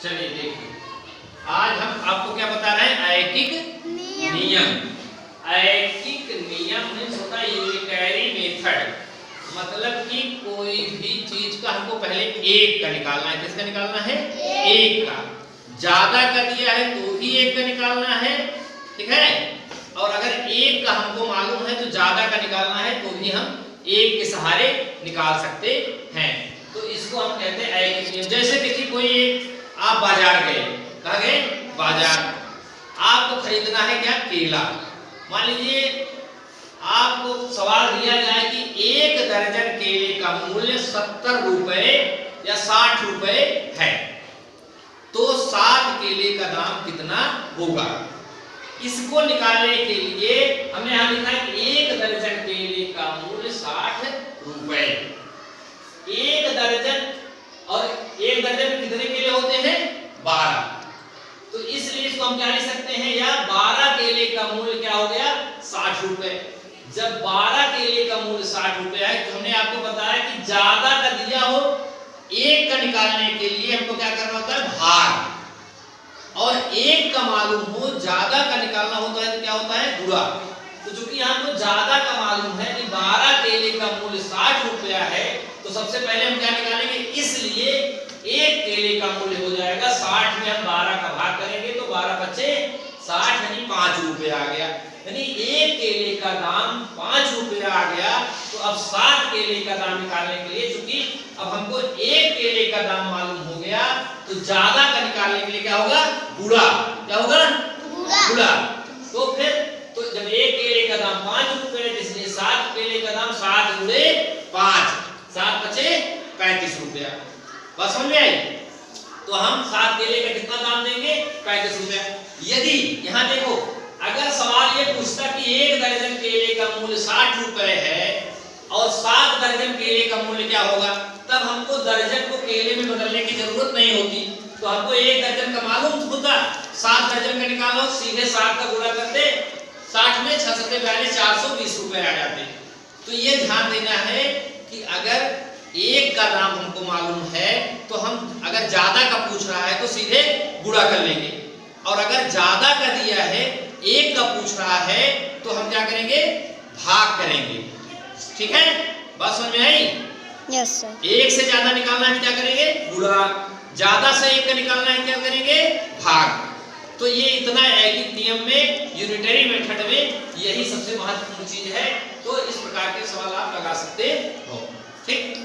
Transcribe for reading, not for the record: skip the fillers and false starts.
चलिए देखिए, आज हम आपको क्या बता रहे हैं, ऐकिक नियम। ऐकिक नियम मीन्स होता है यूनिटरी मेथड, मतलब कि कोई भी चीज का हमको पहले एक का निकालना है। किसका निकालना है? एक का। ज्यादा का दिया है तो भी एक का निकालना है, ठीक है। और अगर एक का हमको मालूम है तो ज्यादा का निकालना है तो भी हम एक के सहारे निकाल सकते हैं। तो इसको हम कहते हैं ऐकिक नियम। जैसे देखिए, कोई एक आप बाजार गए, कहाँ गए? बाजार। आपको खरीदना है क्या? केला। मान लीजिए आपको सवाल दिया जाए कि एक दर्जन केले का मूल्य 70 रुपए या 60 रुपए है, तो 7 केले का दाम कितना होगा? इसको निकालने के लिए हमने यहां लिखा है कि एक दर्जन केले का मूल्य 60 रुपए। एक दर्जन, और एक दर्जन में कितने केले होते हैं? 12। तो इसलिए इसको हम क्या लिख सकते हैं, या 12 केले का मूल्य क्या हो गया? 60 रुपए। जब 12 केले का मूल्य 60 रुपए है तो हमने आपको बताया कि ज्यादा का दिया हो, एक का निकालने के लिए हमको क्या करना होता है? भाग। और एक का मालूम हो, ज्यादा का निकालना होता है तो क्या होता है? गुणा। तो चूंकि हमको ज्यादा का मालूम है कि 12 केले का मूल्य 60 रुपया है, तो सबसे पहले हम क्या निकालेंगे? इसलिए एक केले का मूल्य हो जाएगा 60 में हम 12 का भाग करेंगे तो 12 बचे 60, यानी 5 रुपये आ गया। यानी एक केले का दाम 5 रुपया आ गया। तो अब 7 केले का दाम निकालने के लिए, चूंकि अब हमको एक केले का दाम मालूम हो गया, तो ज्यादा का निकालने के लिए क्या होगा? गुणा। क्या होगा? गुणा। तो फिर तो जब एक केले का दाम 5 रुपए है, इसलिए 7 केले का दाम 7 गुणे 5, 7 बचे 35 रुपया। बात समझ में आई? तो हम 7 केले का कितना दाम देंगे? 35 रुपया। यदि यहां देखो, अगर सवाल ये पूछता कि एक दर्जन केले का मूल्य 60 रुपए है और 7 दर्जन केले का मूल्य क्या होगा, तब हमको दर्जन को केले में बदलने की जरूरत नहीं होती। तो हमको एक दर्जन का मालूम होता, 7 दर्जन का निकालो, सीधे 7 का गुणा करते, 60 में 6 7 42, 420 रुपए आ जाते। तो ये ध्यान देना है कि अगर एक का दाम हमको मालूम है तो हम, अगर ज्यादा का पूछ रहा है तो सीधे गुणा कर लेंगे, और अगर ज्यादा का दिया है, एक का पूछ रहा है, तो हम क्या करेंगे? भाग करेंगे। ठीक है, बात समझ में आई? Yes sir. एक से ज्यादा निकालना है क्या करेंगे? गुणा। ज्यादा से एक का निकालना है क्या करेंगे? भाग। तो ये इतना ऐकिक नियम में, यूनिटरी मेथड में यही सबसे महत्वपूर्ण चीज है। तो इस प्रकार के सवाल आप लगा सकते हो। ठीक।